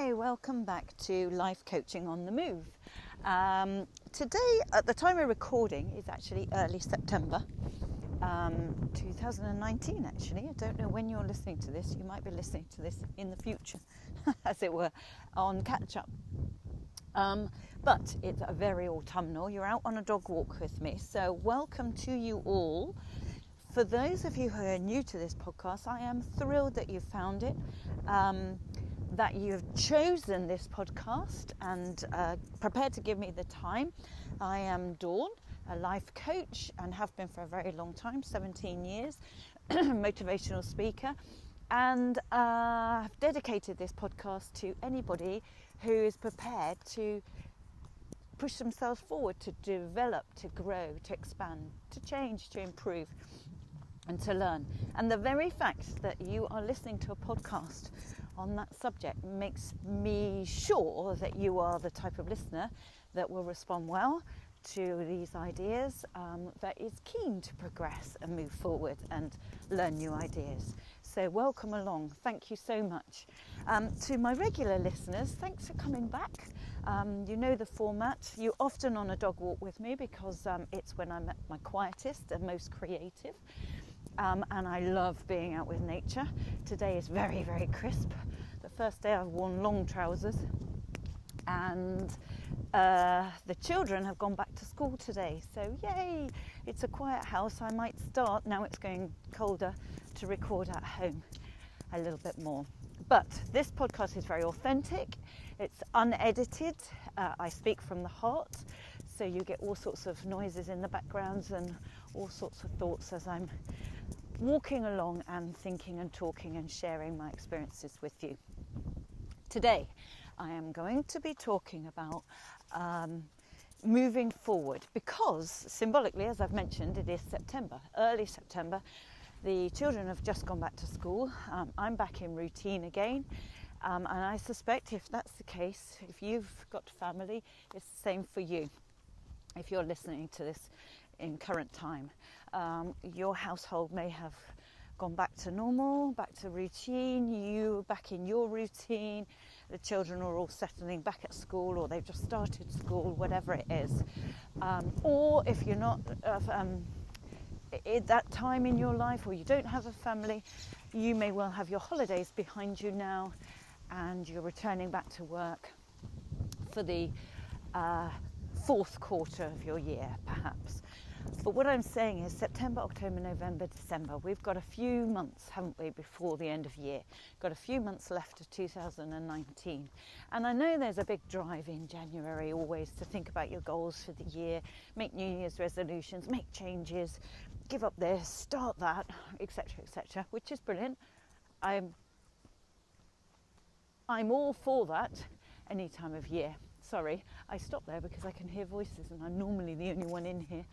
Hi, welcome back to Life Coaching on the Move. Today, at the time of recording, is actually early September 2019 actually. I don't know when you're listening to this. You might be listening to this in the future, as it were, on catch-up. But it's a very autumnal. You're out on a dog walk with me, so welcome to you all. For those of you who are new to this podcast, I am thrilled that you found it, that you've chosen this podcast and prepared to give me the time. I am Dawn, a life coach, and have been for a very long time, 17 years, motivational speaker, and I've dedicated this podcast to anybody who is prepared to push themselves forward, to develop, to grow, to expand, to change, to improve, and to learn. And the very fact that you are listening to a podcast on that subject makes me sure that you are the type of listener that will respond well to these ideas, that is keen to progress and move forward and learn new ideas. So welcome along. Thank you so much. To my regular listeners, thanks for coming back. You know the format. You're often on a dog walk with me because it's when I'm at my quietest and most creative. And I love being out with nature. Today is very, very crisp. The first day I've worn long trousers. And the children have gone back to school today. So yay, it's a quiet house. I might start, now it's going colder, to record at home a little bit more. But this podcast is very authentic. It's unedited. I speak from the heart. So you get all sorts of noises in the backgrounds and all sorts of thoughts as I'm walking along and thinking and talking and sharing my experiences with you. Today, I am going to be talking about moving forward because symbolically, as I've mentioned, it is September, early September. The children have just gone back to school. I'm back in routine again. And I suspect if that's the case, if you've got family, it's the same for you. If you're listening to this in current time, your household may have gone back to normal, back to routine, you back in your routine, the children are all settling back at school or they've just started school, whatever it is. Or if you're not at that time in your life or you don't have a family, you may well have your holidays behind you now and you're returning back to work for the fourth quarter of your year, perhaps. But what I'm saying is September, October, November, December, we've got a few months, haven't we, before the end of year. Got a few months left of 2019. And I know there's a big drive in January always to think about your goals for the year, make New Year's resolutions, make changes, give up this, start that, etc., which is brilliant. I'm all for that any time of year. Sorry, I stopped there because I can hear voices and I'm normally the only one in here.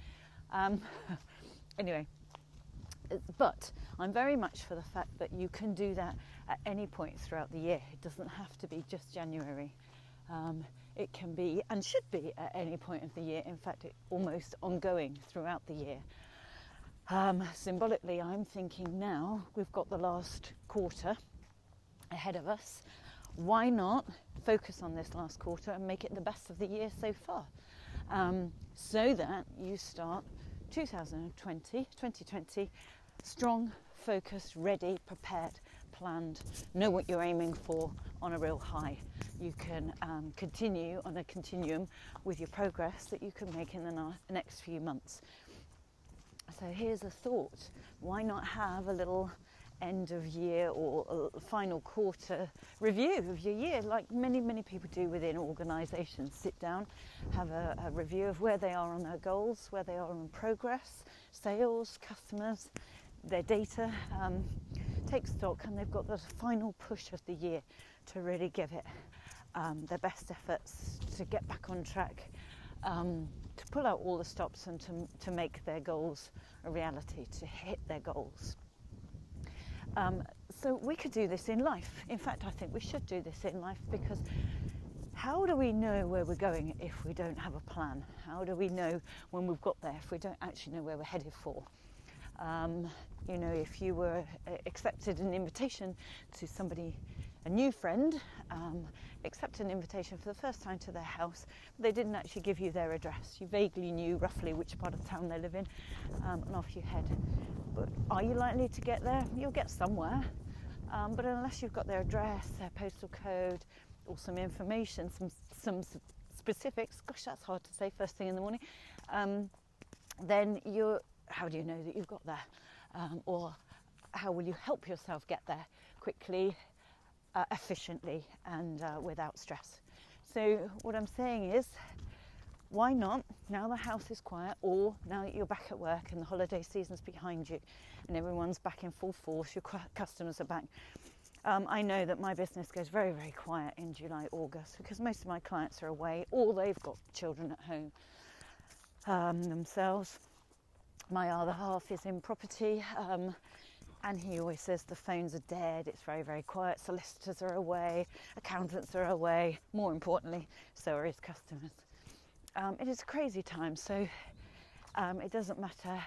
Anyway, but I'm very much for the fact that you can do that at any point throughout the year. It doesn't have to be just January. It can be and should be at any point of the year. In fact, it's almost ongoing throughout the year. Symbolically, I'm thinking now we've got the last quarter ahead of us. Why not focus on this last quarter and make it the best of the year so far? So that you start 2020, strong, focused, ready, prepared, planned, know what you're aiming for on a real high. You can continue on a continuum with your progress that you can make in the next few months. So here's a thought. Why not have a little end of year or a final quarter review of your year, like many people do within organisations? Sit down, have a review of where they are on their goals, where they are on progress, sales, customers, their data, take stock, and they've got the final push of the year to really give it their best efforts to get back on track, to pull out all the stops and to make their goals a reality, to hit their goals. So we could do this in life. In fact, I think we should do this in life, because how do we know where we're going if we don't have a plan? How do we know when we've got there if we don't actually know where we're headed for? If you were accepted an invitation to somebody a new friend accept an invitation for the first time to their house. They didn't actually give you their address. You vaguely knew roughly which part of town they live in, and off you head. But are you likely to get there? You'll get somewhere, but unless you've got their address, their postal code, or some information, some specifics, gosh, that's hard to say first thing in the morning, then how do you know that you've got there? Or how will you help yourself get there quickly, efficiently, and without stress? So what I'm saying is, why not, now the house is quiet, or now that you're back at work and the holiday season's behind you and everyone's back in full force, your customers are back. I know that my business goes very, very quiet in July, August, because most of my clients are away, or they've got children at home themselves. My other half is in property, and he always says the phones are dead, it's very, very quiet, solicitors are away, accountants are away, more importantly, so are his customers. It is a crazy time, so it doesn't matter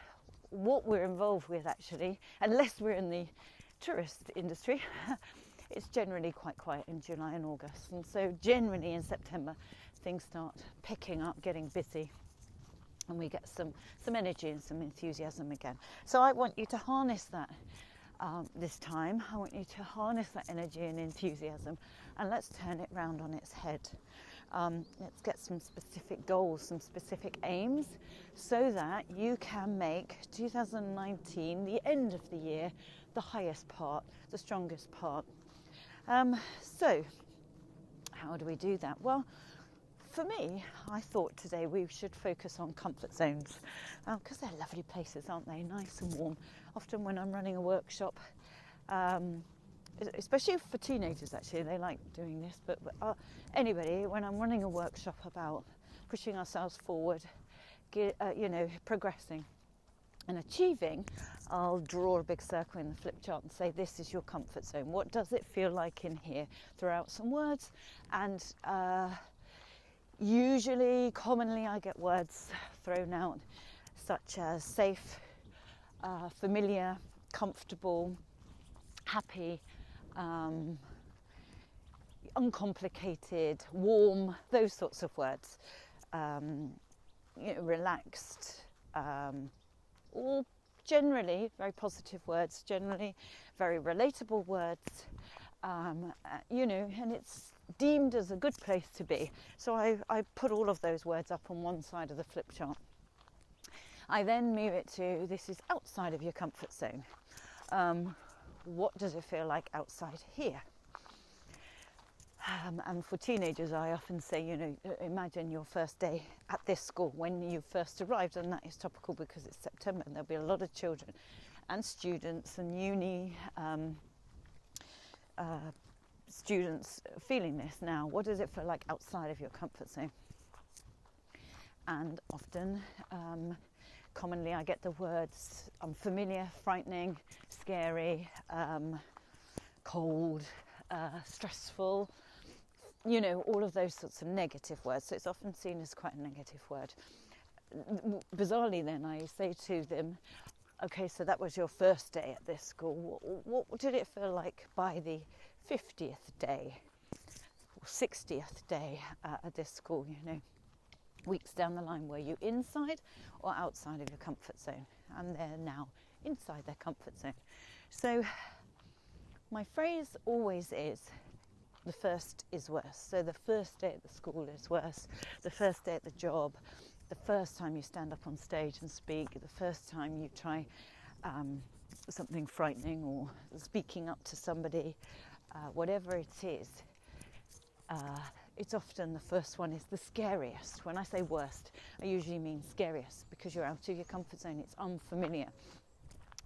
what we're involved with, actually, unless we're in the tourist industry. It's generally quite quiet in July and August, and so generally in September things start picking up, getting busy, and we get some energy and some enthusiasm again. So I want you to harness that this time. I want you to harness that energy and enthusiasm, and let's turn it round on its head. Let's get some specific goals, some specific aims, so that you can make 2019, the end of the year, the highest part, the strongest part. So how do we do that? Well, for me, I thought today we should focus on comfort zones, because they're lovely places, aren't they? Nice and warm. Often when I'm running a workshop, especially for teenagers, actually, they like doing this, but anybody, when I'm running a workshop about pushing ourselves forward, progressing and achieving, I'll draw a big circle in the flip chart and say, this is your comfort zone. What does it feel like in here? Throw out some words, and commonly I get words thrown out such as safe, familiar, comfortable, happy, uncomplicated, warm, those sorts of words, relaxed, all generally very positive words, generally very relatable words, and it's deemed as a good place to be. So I put all of those words up on one side of the flip chart. I then move it to, this is outside of your comfort zone. What does it feel like outside here? And for teenagers, I often say, imagine your first day at this school when you first arrived, and that is topical because it's September and there'll be a lot of children and students and uni students feeling this now. What does it feel like outside of your comfort zone? And often, commonly I get the words unfamiliar, frightening, scary, cold, stressful, all of those sorts of negative words. So it's often seen as quite a negative word. Bizarrely then I say to them, okay, so that was your first day at this school. What did it feel like by the 50th day or 60th day at this school, weeks down the line? Were you inside or outside of your comfort zone? And they're now inside their comfort zone. So my phrase always is, the first is worse. So the first day at the school is worse. The first day at the job, the first time you stand up on stage and speak, the first time you try something frightening or speaking up to somebody, whatever it is, it's often the first one is the scariest. When I say worst, I usually mean scariest, because you're out of your comfort zone, it's unfamiliar.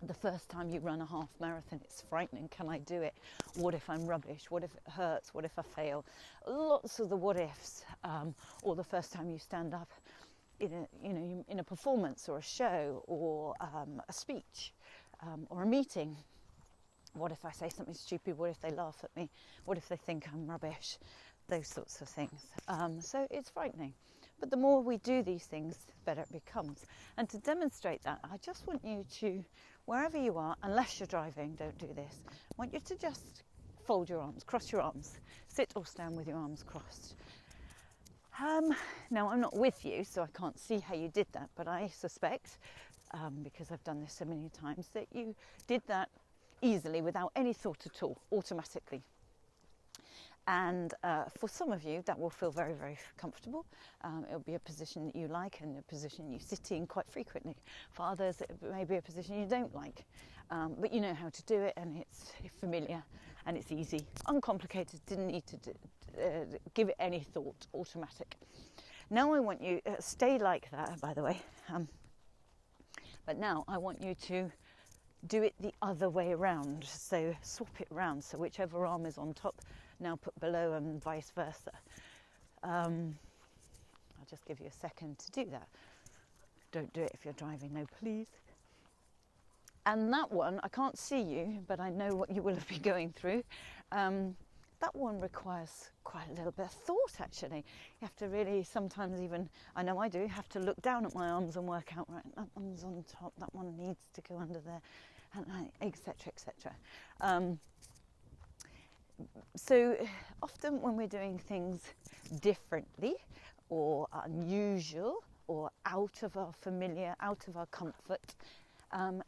The first time you run a half marathon, it's frightening. Can I do it? What if I'm rubbish? What if it hurts? What if I fail? Lots of the what ifs. Or the first time you stand up in a performance or a show or a speech or a meeting. What if I say something stupid? What if they laugh at me? What if they think I'm rubbish? Those sorts of things. So it's frightening. But the more we do these things, the better it becomes. And to demonstrate that, I just want you to, wherever you are, unless you're driving, don't do this. I want you to just fold your arms, cross your arms, sit or stand with your arms crossed. Now I'm not with you, so I can't see how you did that, but I suspect, because I've done this so many times, that you did that easily without any thought at all, automatically. And for some of you, that will feel very, very comfortable. It'll be a position that you like and a position you sit in quite frequently. For others, it may be a position you don't like, but you know how to do it, and it's familiar and it's easy, uncomplicated, didn't need to give it any thought, automatic. Now I want you, stay like that, by the way, but now I want you to do it the other way around, so swap it around, so whichever arm is on top, now put below and vice versa. I'll just give you a second to do that. Don't do it if you're driving, no please. And that one, I can't see you, but I know what you will have been going through. That one requires quite a little bit of thought, actually. You have to really, sometimes even, I know I do, have to look down at my arms and work out, right, that one's on top, that one needs to go under there, etc., etc. So often when we're doing things differently or unusual or out of our familiar, out of our comfort,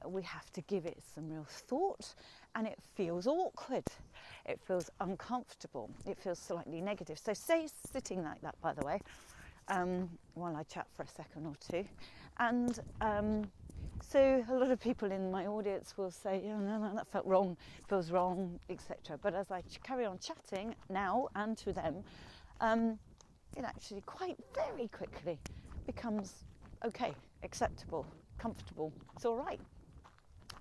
we have to give it some real thought, and it feels awkward, it feels uncomfortable, it feels slightly negative. So stay sitting like that, by the way, while I chat for a second or two. And so a lot of people in my audience will say, oh, no, that felt wrong, feels wrong, etc. But as I carry on chatting now and to them, it actually quite very quickly becomes okay, acceptable, comfortable, it's all right.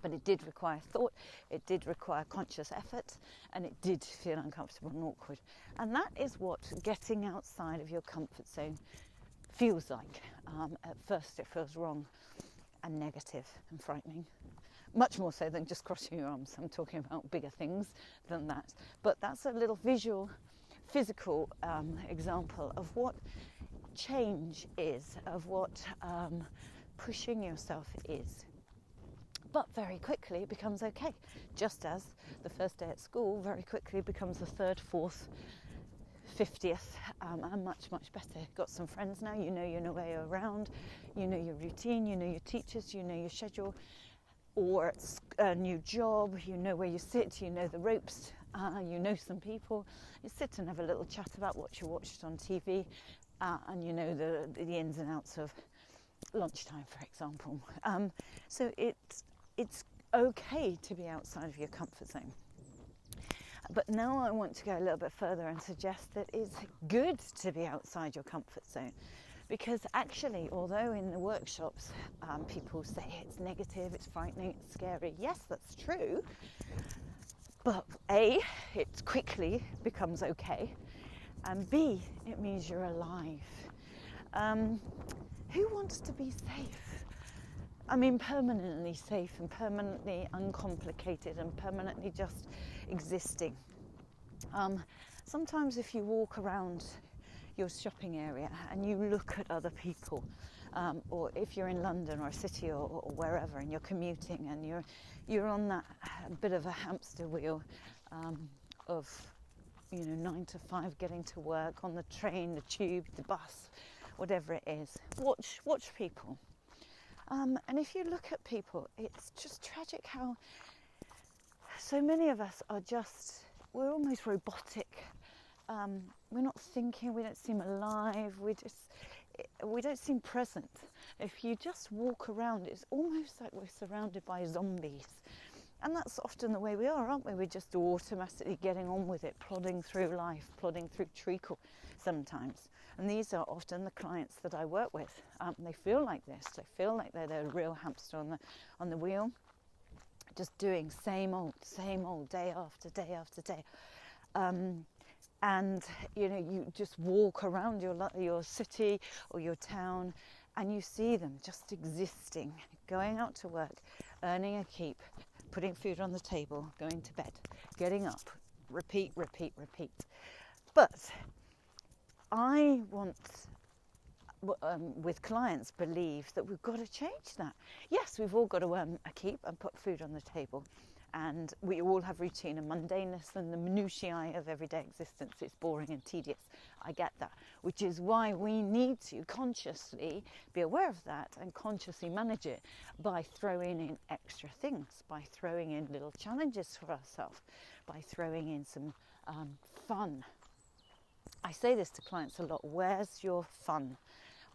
But it did require thought, it did require conscious effort, and it did feel uncomfortable and awkward. And that is what getting outside of your comfort zone feels like. At first it feels wrong and negative and frightening, much more so than just crossing your arms. I'm talking about bigger things than that. But that's a little visual, physical example of what change is, of what pushing yourself is. But very quickly it becomes okay, just as the first day at school very quickly becomes the third, fourth, 50th, and much, much better. Got some friends now, you know your way around, you know your routine, you know your teachers, you know your schedule, or it's a new job, you know where you sit, you know the ropes, you know some people. You sit and have a little chat about what you watched on TV, and you know the ins and outs of lunchtime, for example. So it's okay to be outside of your comfort zone. But now I want to go a little bit further and suggest that it's good to be outside your comfort zone, because actually, although in the workshops people say it's negative, it's frightening, it's scary, yes, that's true, but A, it quickly becomes okay, and B, it means you're alive. Who wants to be safe? I mean, permanently safe and permanently uncomplicated and permanently just existing. Sometimes if you walk around your shopping area and you look at other people, or if you're in London or a city or wherever and you're commuting and you're on that bit of a hamster wheel of 9 to 5, getting to work, on the train, the tube, the bus, whatever it is, watch people. And if you look at people, it's just tragic how so many of us are we're almost robotic. We're not thinking, we don't seem alive, we don't seem present. If you just walk around, it's almost like we're surrounded by zombies. And that's often the way we are, aren't we? We're just automatically getting on with it, plodding through life, plodding through treacle sometimes. And these are often the clients that I work with. They feel like this. They feel like they're a real hamster on the wheel, just doing same old, day after day after day. And you just walk around your city or your town, and you see them just existing, going out to work, earning a keep, putting food on the table, going to bed, getting up, repeat. But I want, with clients, believe that we've got to change that. Yes, we've all got to earn a keep and put food on the table and we all have routine and mundaneness and the minutiae of everyday existence. It's boring and tedious. I get that, which is why we need to consciously be aware of that and consciously manage it by throwing in extra things, by throwing in little challenges for ourselves, by throwing in some fun. I say this to clients a lot: where's your fun?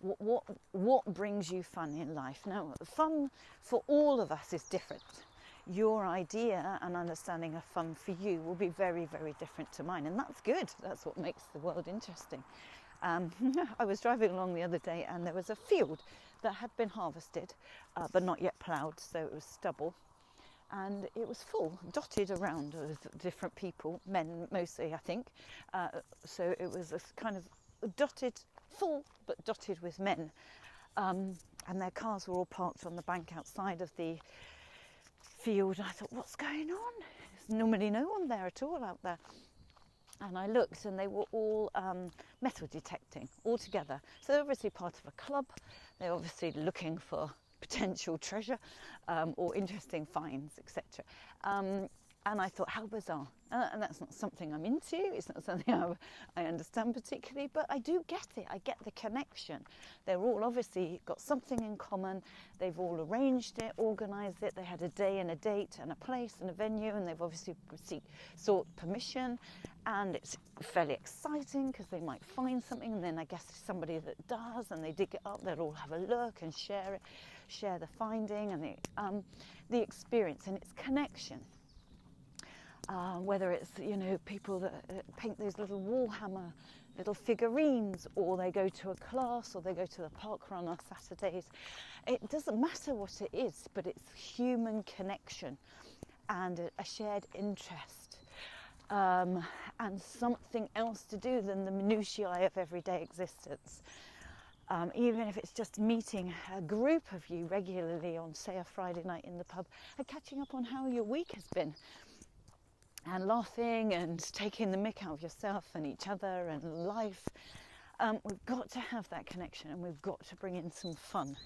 What brings you fun in life? Now, fun for all of us is different. Your idea and understanding of fun for you will be very, very different to mine, and that's good. That's what makes the world interesting. I was driving along the other day, and there was a field that had been harvested, but not yet ploughed, so it was stubble. And it was full, dotted around with different people, men mostly, I think. So it was a kind of dotted, full, but dotted with men. And their cars were all parked on the bank outside of the field. I thought, what's going on? There's normally no one there at all out there. And I looked, and they were all metal detecting, all together. So they're obviously part of a club. They're obviously looking for potential treasure or interesting finds, etc. And I thought, how bizarre. And that's not something I'm into. It's not something I understand particularly, but I do get it. I get the connection. They're all obviously got something in common. They've all arranged it, organised it. They had a day and a date and a place and a venue, and they've obviously sought permission. And it's fairly exciting because they might find something, and then I guess there's somebody that does, and they dig it up. They'll all have a look and share it, share the finding and the experience and its connection. Whether it's, people that paint those little wall hammer little figurines, or they go to a class, or they go to the park run on Saturdays. It doesn't matter what it is, but it's human connection and a shared interest, and something else to do than the minutiae of everyday existence. Even if it's just meeting a group of you regularly on, say, a Friday night in the pub and catching up on how your week has been, and laughing and taking the mick out of yourself and each other and life. We've got to have that connection, and we've got to bring in some fun.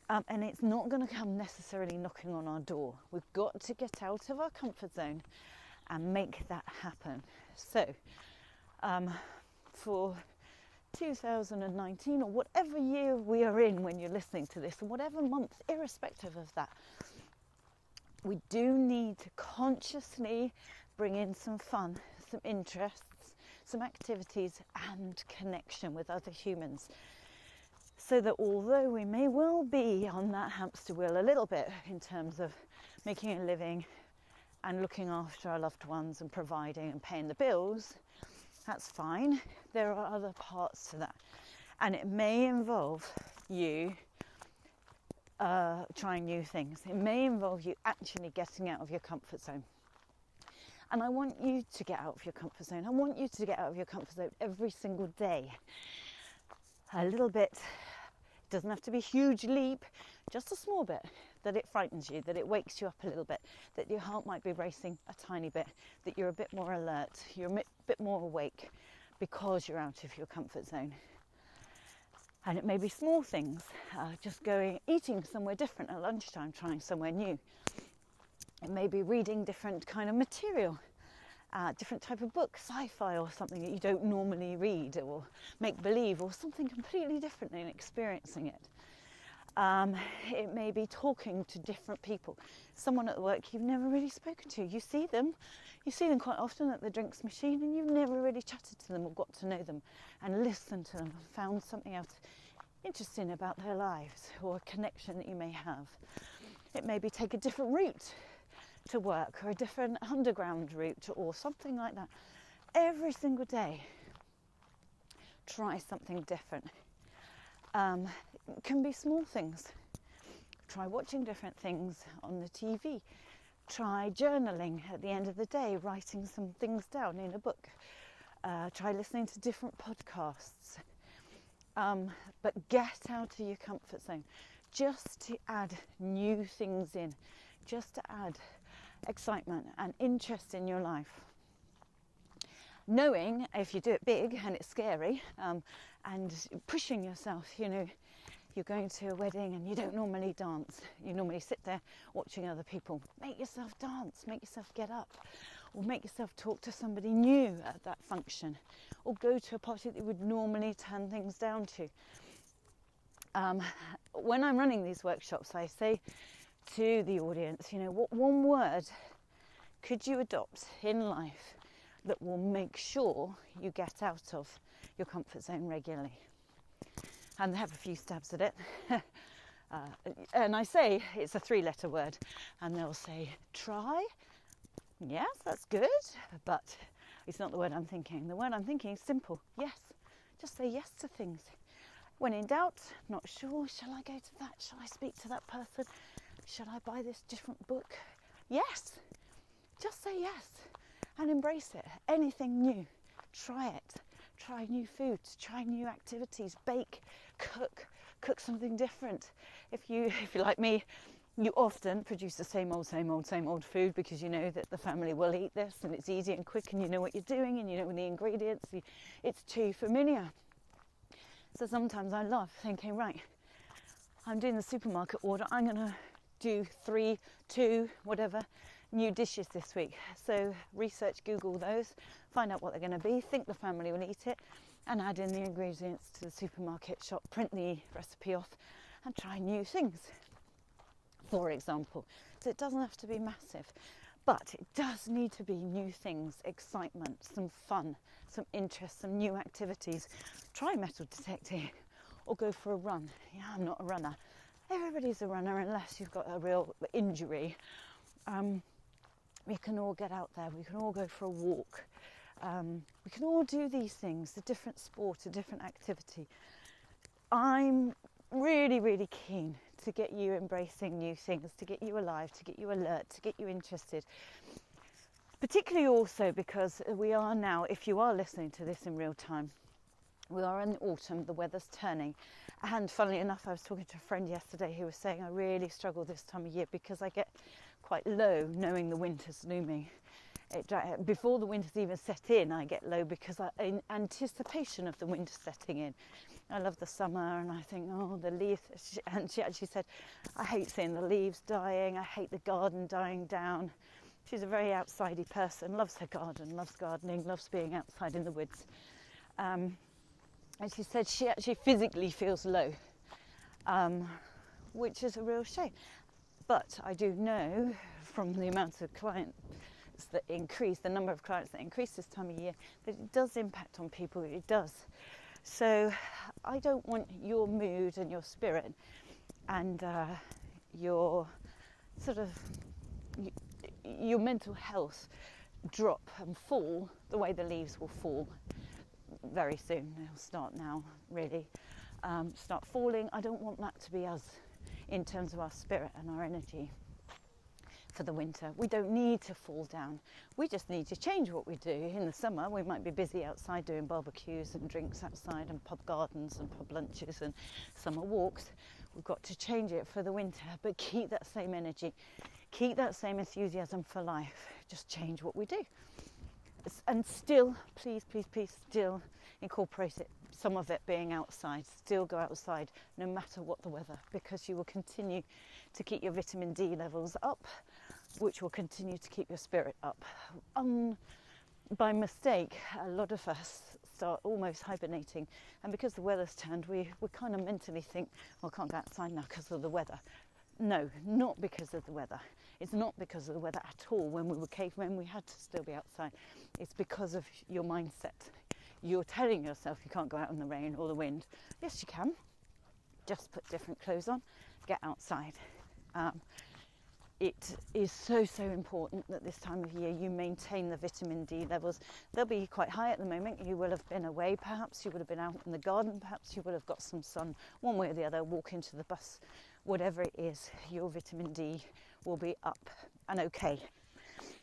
And it's not going to come necessarily knocking on our door. We've got to get out of our comfort zone and make that happen. So, for 2019, or whatever year we are in when you're listening to this, and whatever month, irrespective of that, we do need to consciously bring in some fun, some interests, some activities and connection with other humans, so that although we may well be on that hamster wheel a little bit in terms of making a living and looking after our loved ones and providing and paying the bills, that's fine. There are other parts to that, and it may involve you trying new things. It may involve you actually getting out of your comfort zone. And I want you to get out of your comfort zone. I want you to get out of your comfort zone every single day. A little bit. It doesn't have to be a huge leap, just a small bit, that it frightens you, that it wakes you up a little bit, that your heart might be racing a tiny bit, that you're a bit more alert, you're a bit more awake because you're out of your comfort zone. And it may be small things, just eating somewhere different at lunchtime, trying somewhere new. It may be reading different kind of material, different type of book, sci-fi or something that you don't normally read, or make-believe, or something completely different and experiencing it. It may be talking to different people. Someone at work you've never really spoken to. You see them quite often at the drinks machine, and you've never really chatted to them or got to know them and listened to them and found something else interesting about their lives, or a connection that you may have. It may be take a different route to work, or a different underground route, or something like that. Every single day, try something different. It can be small things. Try watching different things on the TV. Try journaling at the end of the day, writing some things down in a book. Try listening to different podcasts. But get out of your comfort zone, just to add new things in, just to add excitement and interest in your life. Knowing if you do it big and it's scary, and pushing yourself, you're going to a wedding and you don't normally dance, you normally sit there watching other people, make yourself dance, make yourself get up, or make yourself talk to somebody new at that function, or go to a party that you would normally turn things down to. When I'm running these workshops, I say to the audience, what one word could you adopt in life that will make sure you get out of your comfort zone regularly? And they have a few stabs at it. And I say it's a 3-letter word, and they'll say, try. Yes, that's good, but it's not the word I'm thinking. The word I'm thinking is simple. Yes. Just say yes to things. When in doubt, not sure, shall I go to that? Shall I speak to that person? Shall I buy this different book? Yes. Just say yes and embrace it. Anything new, try it. Try new foods, try new activities, bake, cook something different. If you're like me, you often produce the same old food because you know that the family will eat this and it's easy and quick and you know what you're doing and you know the ingredients. It's too familiar. So sometimes I love thinking, right, I'm doing the supermarket order, I'm going to do 3, 2, whatever, new dishes this week. So research, Google those, find out what they're going to be, think the family will eat it, and add in the ingredients to the supermarket shop, print the recipe off, and try new things, for example. So it doesn't have to be massive, but it does need to be new things, excitement, some fun, some interest, some new activities. Try metal detecting or go for a run. Yeah, I'm not a runner. Everybody's a runner unless you've got a real injury. We can all get out there, we can all go for a walk. We can all do these things, a different sport, a different activity. I'm really, really keen to get you embracing new things, to get you alive, to get you alert, to get you interested. Particularly also because we are now, if you are listening to this in real time, we are in the autumn, the weather's turning. And funnily enough, I was talking to a friend yesterday who was saying I really struggle this time of year because I get quite low knowing the winter's looming. Before the winter's even set in, I get low because in anticipation of the winter setting in. I love the summer and I think, oh, the leaves. And she actually said, I hate seeing the leaves dying. I hate the garden dying down. She's a very outsidey person, loves her garden, loves gardening, loves being outside in the woods. And she said she actually physically feels low, which is a real shame. But I do know from the amount of clients that increase, the number of clients that increase this time of year, that it does impact on people, it does. So I don't want your mood and your spirit and your sort of your mental health drop and fall the way the leaves will fall very soon. They'll start now, really. Start falling. I don't want that to be us in terms of our spirit and our energy for the winter. We don't need to fall down. We just need to change what we do. In the summer, we might be busy outside doing barbecues and drinks outside and pub gardens and pub lunches and summer walks. We've got to change it for the winter, but keep that same energy, keep that same enthusiasm for life. Just change what we do. And still, please, still incorporate it, some of it being outside. Still go outside no matter what the weather, because you will continue to keep your vitamin D levels up, which will continue to keep your spirit up. By mistake, a lot of us start almost hibernating, and because the weather's turned, we kind of mentally think, well, I can't go outside now because of the weather. No, not because of the weather. It's not because of the weather at all. When we were cavemen, we had to still be outside. It's because of your mindset. You're telling yourself you can't go out in the rain or the wind. Yes, you can. Just put different clothes on, get outside. It is so important that this time of year you maintain the vitamin D levels. They'll be quite high at the moment. You will have been away, perhaps. You would have been out in the garden, perhaps. You would have got some sun, one way or the other, walk into the bus. Whatever it is, your vitamin D will be up and okay.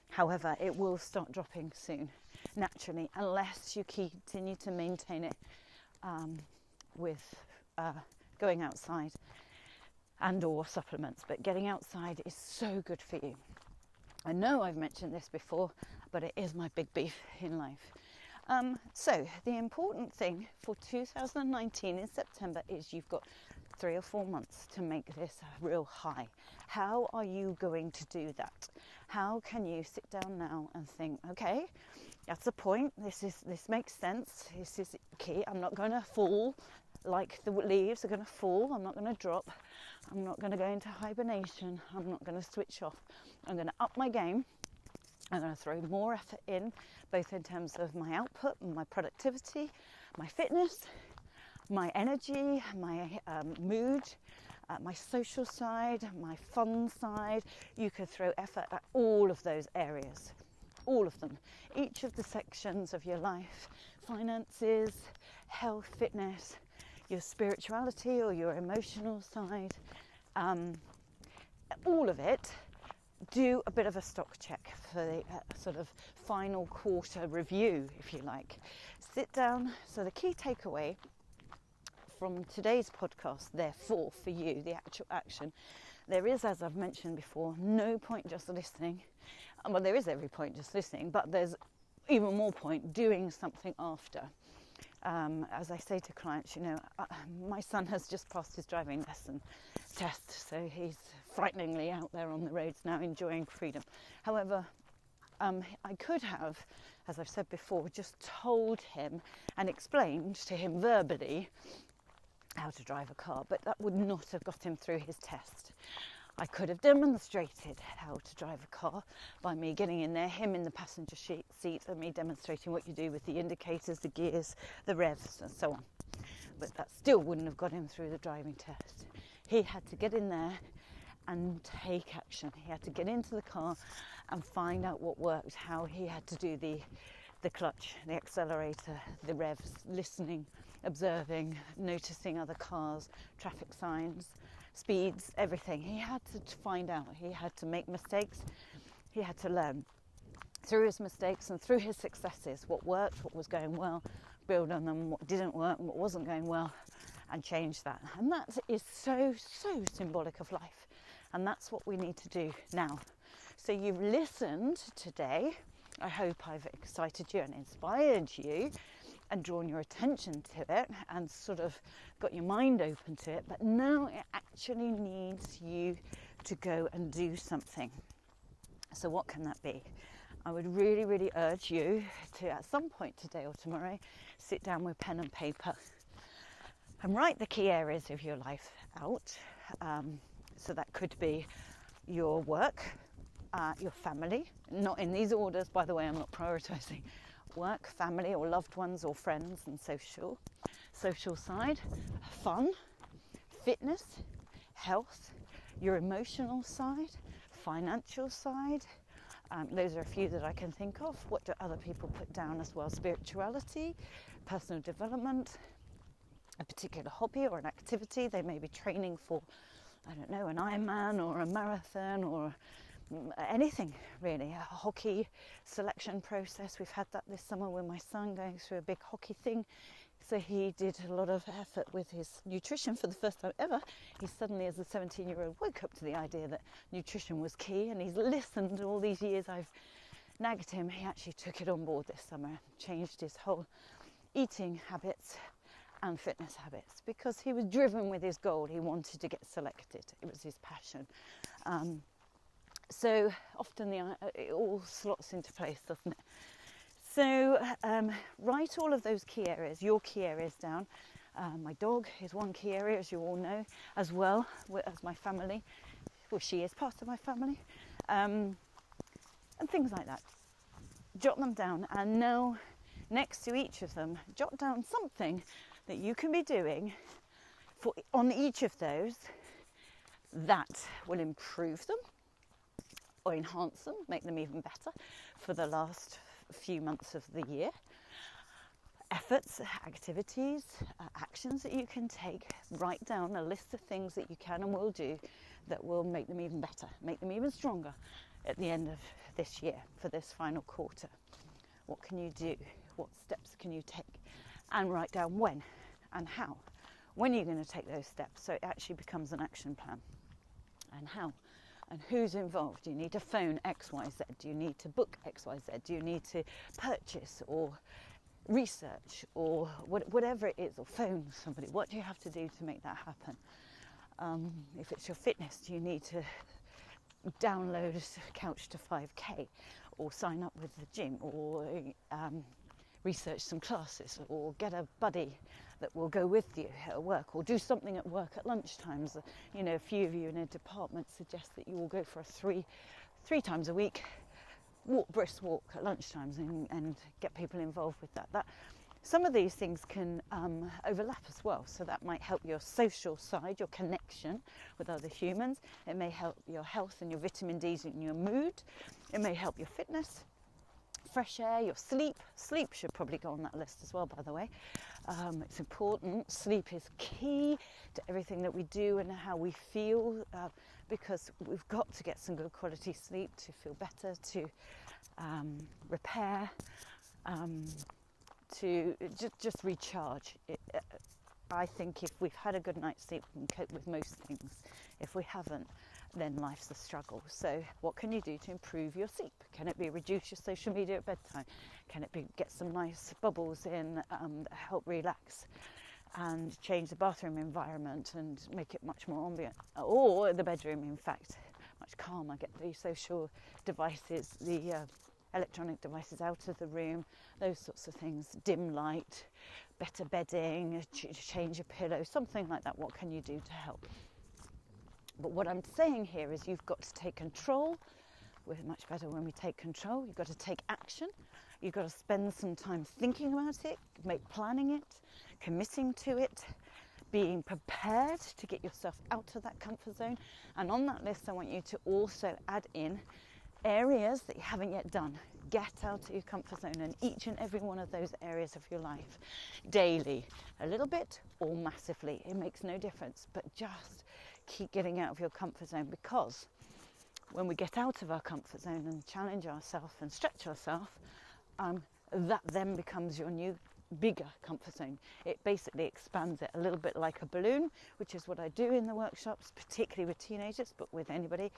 However, it will start dropping soon, naturally, unless you continue to maintain it with going outside and or supplements. But getting outside is so good for you. I know I've mentioned this before, but it is my big beef in life. So the important thing for 2019 in September is you've got 3 or 4 months to make this a real high. How are you going to do that? How can you sit down now and think, okay, that's the point. This makes sense. This is key. I'm not going to fall like the leaves are going to fall. I'm not going to drop. I'm not going to go into hibernation. I'm not going to switch off. I'm going to up my game. I'm going to throw more effort in, both in terms of my output, my productivity, my fitness, my energy, my mood, my social side, my fun side. You could throw effort at all of those areas, all of them. Each of the sections of your life, finances, health, fitness, your spirituality or your emotional side, all of it. Do a bit of a stock check for the sort of final quarter review, if you like. Sit down. So the key takeaway from today's podcast, therefore, for you, the actual action, there is, as I've mentioned before, no point just listening. Well, there is every point just listening, but there's even more point doing something after. As I say to clients, my son has just passed his driving lesson test, so he's frighteningly out there on the roads now enjoying freedom. However, I could have, as I've said before, just told him and explained to him verbally how to drive a car, but that would not have got him through his test. I could have demonstrated how to drive a car by me getting in there, him in the passenger seat, and me demonstrating what you do with the indicators, the gears, the revs, and so on. But that still wouldn't have got him through the driving test. He had to get in there and take action. He had to get into the car and find out what worked, how he had to do the clutch, the accelerator, the revs, listening, observing, noticing other cars, traffic signs, speeds, everything. He had to find out. He had to make mistakes. He had to learn through his mistakes and through his successes what worked, what was going well, build on them, what didn't work, what wasn't going well, and change that. And that is so symbolic of life. And that's what we need to do now. So you've listened today. I hope I've excited you and inspired you and drawn your attention to it and sort of got your mind open to it. But now it actually needs you to go and do something. So what can that be? I would really urge you to, at some point today or tomorrow, sit down with pen and paper and write the key areas of your life out. So that could be your work, your family, not in these orders, by the way. I'm not prioritising work, family or loved ones or friends, and social side, fun, fitness, health, your emotional side, financial side. Those are a few that I can think of. What do other people put down as well? Spirituality, personal development, a particular hobby or an activity. They may be training for, I don't know, an Ironman or a marathon or anything really. A hockey selection process. We've had that this summer with my son going through a big hockey thing. So he did a lot of effort with his nutrition for the first time ever. He suddenly, as a 17-year-old, woke up to the idea that nutrition was key, and he's listened all these years I've nagged him. He actually took it on board this summer, changed his whole eating habits and fitness habits because he was driven with his goal. He wanted to get selected. It was his passion. So often it all slots into place, doesn't it? So write all of those key areas, your key areas down. My dog is one key area, as you all know, as well as my family. Well, she is part of my family. And things like that. Jot them down, and now next to each of them, jot down something that you can be doing on each of those that will improve them or enhance them, make them even better for the last few months of the year. Efforts, activities, actions that you can take. Write down a list of things that you can and will do that will make them even better, make them even stronger at the end of this year for this final quarter. What can you do? What steps can you take? And write down when and how. When you're going to take those steps so it actually becomes an action plan. And how. And who's involved? Do you need to phone XYZ? Do you need to book XYZ? Do you need to purchase or research or whatever it is, or phone somebody? What do you have to do to make that happen? If it's your fitness, do you need to download Couch to 5K, or sign up with the gym, or research some classes, or get a buddy that will go with you at work, or do something at work at lunchtimes? You know, a few of you in a department suggest that you will go for a three times a week brisk walk at lunchtimes, and get people involved with that. Some of these things can overlap as well, so that might help your social side, your connection with other humans. It may help your health and your vitamin D's and your mood. It may help your fitness, fresh air, your sleep. Sleep should probably go on that list as well, by the way. It's important. Sleep is key to everything that we do and how we feel, because we've got to get some good quality sleep to feel better, to repair, to just recharge. I think if we've had a good night's sleep, we can cope with most things. If we haven't, then life's a struggle. So what can you do to improve your sleep? Can it be reduce your social media at bedtime? Can it be get some nice bubbles in that help relax, and change the bathroom environment and make it much more ambient? Or the bedroom, in fact, much calmer. Get the social devices, the electronic devices out of the room, those sorts of things. Dim light, better bedding, change a pillow, something like that. What can you do to help? But what I'm saying here is you've got to take control. We're much better when we take control. You've got to take action. You've got to spend some time thinking about it, planning it, committing to it, being prepared to get yourself out of that comfort zone. And on that list, I want you to also add in areas that you haven't yet done. Get out of your comfort zone in each and every one of those areas of your life daily, a little bit or massively. It makes no difference, but just keep getting out of your comfort zone, because when we get out of our comfort zone and challenge ourselves and stretch ourselves, that then becomes your new bigger comfort zone. It basically expands it a little bit like a balloon, which is what I do in the workshops, particularly with teenagers, but with anybody.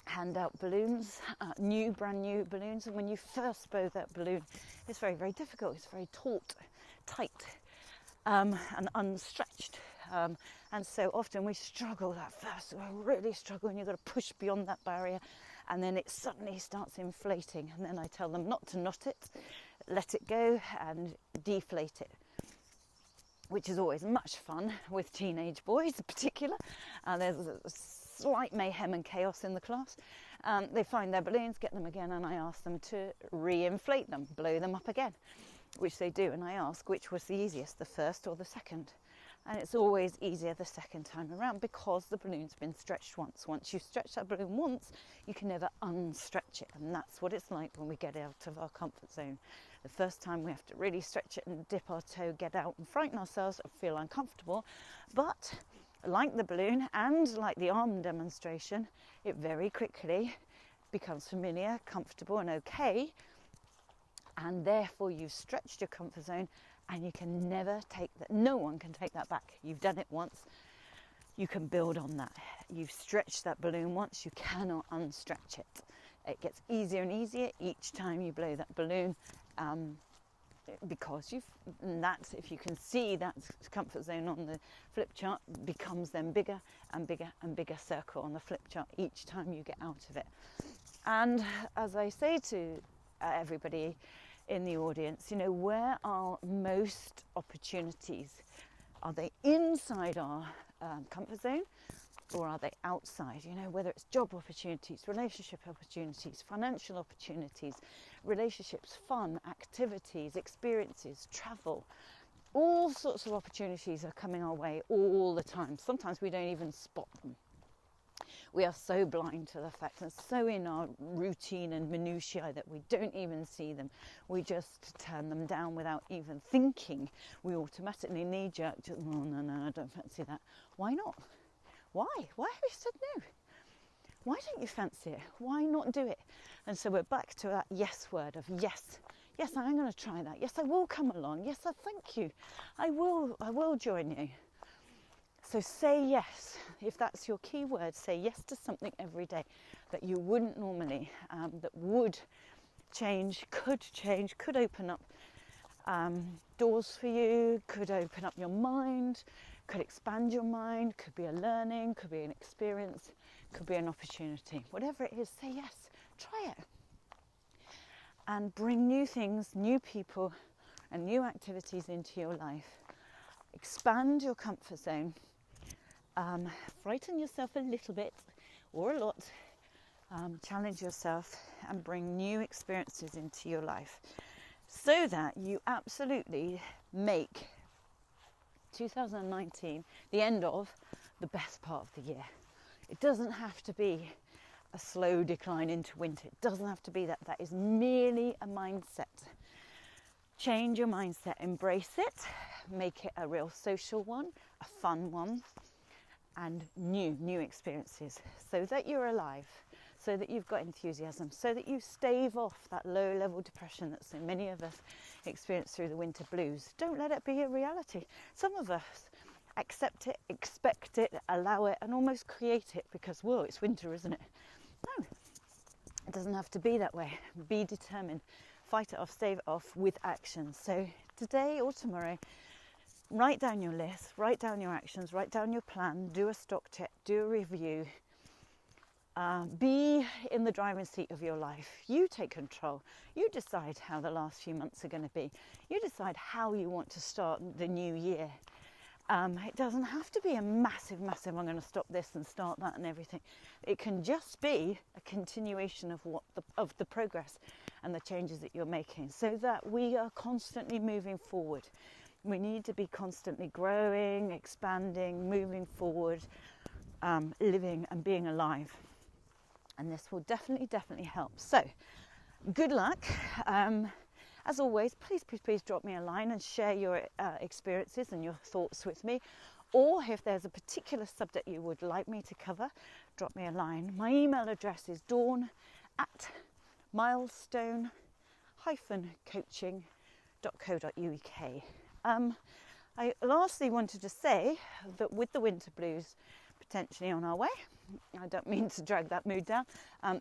Hand out balloons, brand new balloons, and when you first blow that balloon, it's very, very difficult. It's very taut, tight, and unstretched, and so often we struggle at first. We really struggle, and you've got to push beyond that barrier, and then it suddenly starts inflating, and then I tell them not to knot it, let it go and deflate it, which is always much fun with teenage boys in particular. There's a slight mayhem and chaos in the class. They find their balloons, get them again, and I ask them to re-inflate them, blow them up again, which they do, and I ask which was the easiest, the first or the second. And it's always easier the second time around, because the balloon's been stretched once. Once you stretch that balloon once, you can never unstretch it, and that's what it's like when we get out of our comfort zone. The first time we have to really stretch it and dip our toe, get out and frighten ourselves and feel uncomfortable. But like the balloon and like the arm demonstration, it very quickly becomes familiar, comfortable and okay, and therefore you've stretched your comfort zone, and you can never take that, no one can take that back. You've done it once, you can build on that. You've stretched that balloon once, you cannot unstretch it. It gets easier and easier each time you blow that balloon, because if you can see that comfort zone on the flip chart, becomes then bigger and bigger and bigger circle on the flip chart each time you get out of it. And as I say to everybody in the audience, where are most opportunities? Are they inside our comfort zone, or are they outside? Whether it's job opportunities, relationship opportunities, financial opportunities, relationships, fun, activities, experiences, travel. All sorts of opportunities are coming our way all the time. Sometimes we don't even spot them. We are so blind to the fact, and so in our routine and minutiae, that we don't even see them. We just turn them down without even thinking. We automatically knee-jerk, no, I don't fancy that. Why not? Why have you said no? Why don't you fancy it? Why not do it? And so we're back to that yes word of yes. Yes, I am going to try that. Yes, I will come along. Yes, I thank you. I will join you. So say yes. If that's your key word, say yes to something every day that you wouldn't normally, that would change, could open up doors for you, could open up your mind, could expand your mind, could be a learning, could be an experience, could be an opportunity. Whatever it is, say yes, try it. And bring new things, new people, and new activities into your life. Expand your comfort zone. Frighten yourself a little bit or a lot. Challenge yourself and bring new experiences into your life so that you absolutely make 2019 the end of the best part of the year. It doesn't have to be a slow decline into winter. It doesn't have to be that. That is merely a mindset. Change your mindset, embrace it, make it a real social one, a fun one, and new experiences so that you're alive, so that you've got enthusiasm, so that you stave off that low-level depression that so many of us experience through the winter blues. Don't let it be a reality. Some of us accept it, expect it, allow it, and almost create it because, whoa, it's winter, isn't it? No, it doesn't have to be that way. Be determined. Fight it off, stave it off with action. So today or tomorrow, write down your list, write down your actions, write down your plan, do a stock check, do a review. Be in the driving seat of your life. You take control. You decide how the last few months are going to be. You decide how you want to start the new year. It doesn't have to be a massive, I'm going to stop this and start that and everything. It can just be a continuation of the progress and the changes that you're making so that we are constantly moving forward. We need to be constantly growing, expanding, moving forward, living and being alive. And this will definitely help. So, good luck. As always, please drop me a line and share your experiences and your thoughts with me. Or if there's a particular subject you would like me to cover, drop me a line. My email address is dawn@milestone-coaching.co.uk. I lastly wanted to say that with the winter blues potentially on our way, I don't mean to drag that mood down,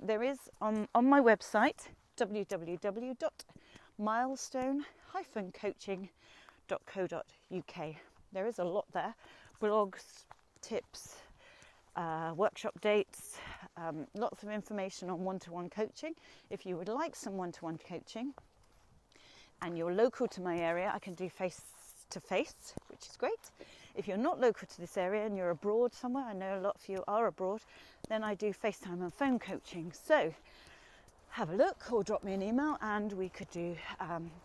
there is on my website, www.milestone-coaching.co.uk. There is a lot there, blogs, tips, workshop dates, lots of information on one-to-one coaching. If you would like some one-to-one coaching and you're local to my area, I can do face-to-face, which is great. If you're not local to this area and you're abroad somewhere, I know a lot of you are abroad, then I do FaceTime and phone coaching. So have a look or drop me an email and we could do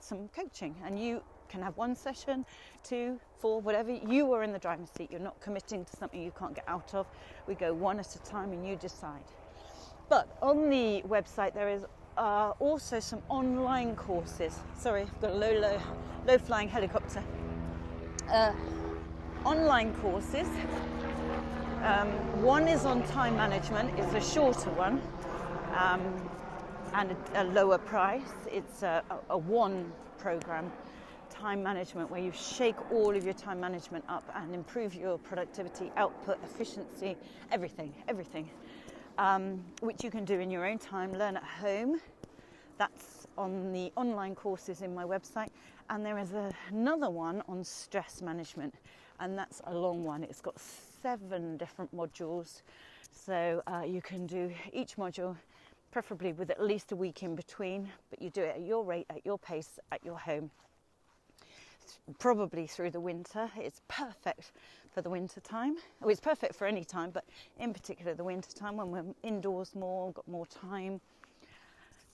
some coaching. And you can have 1 session, 2, 4, whatever. You are in the driving seat. You're not committing to something you can't get out of. We go one at a time and you decide. But on the website there is also some online courses. Sorry, I've got a low flying helicopter. Online courses. One is on time management. It's a shorter one and a lower price. It's a one program, time management, where you shake all of your time management up and improve your productivity, output, efficiency, everything, which you can do in your own time, learn at home. That's on the online courses in my website. And there is another one on stress management, and that's a long one. It's got 7 different modules, so you can do each module preferably with at least a week in between, but you do it at your rate, at your pace, at your home, probably through the winter. It's perfect for the winter time. Oh, it's perfect for any time, but in particular the winter time when we're indoors more, got more time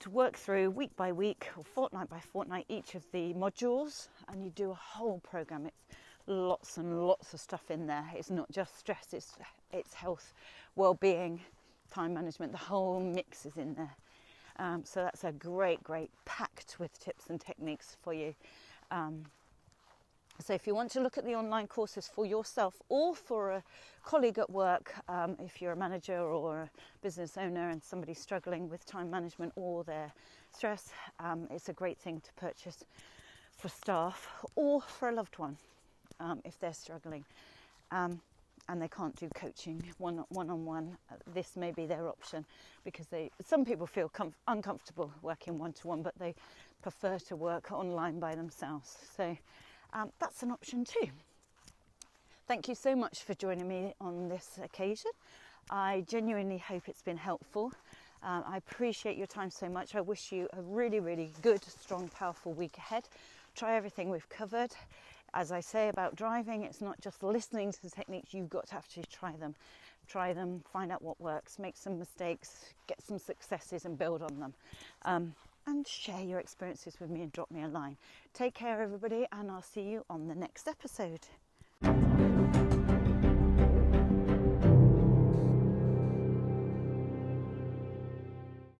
to work through week by week or fortnight by fortnight each of the modules, and you do a whole program. It's lots and lots of stuff in there. It's not just stress, it's health, well-being, time management. The whole mix is in there. So that's a great packed with tips and techniques for you. So if you want to look at the online courses for yourself or for a colleague at work, if you're a manager or a business owner and somebody's struggling with time management or their stress, it's a great thing to purchase for staff or for a loved one if they're struggling and they can't do coaching one-on-one. This may be their option because some people feel uncomfortable working one-to-one, but they prefer to work online by themselves. So that's an option too. Thank you so much for joining me on this occasion. I genuinely hope it's been helpful. I appreciate your time so much. I wish you a really, really good, strong, powerful week ahead. Try everything we've covered. As I say about driving, it's not just listening to the techniques, you've got to actually try them. Try them, find out what works, make some mistakes, get some successes and build on them. And share your experiences with me and drop me a line. Take care, everybody, and I'll see you on the next episode.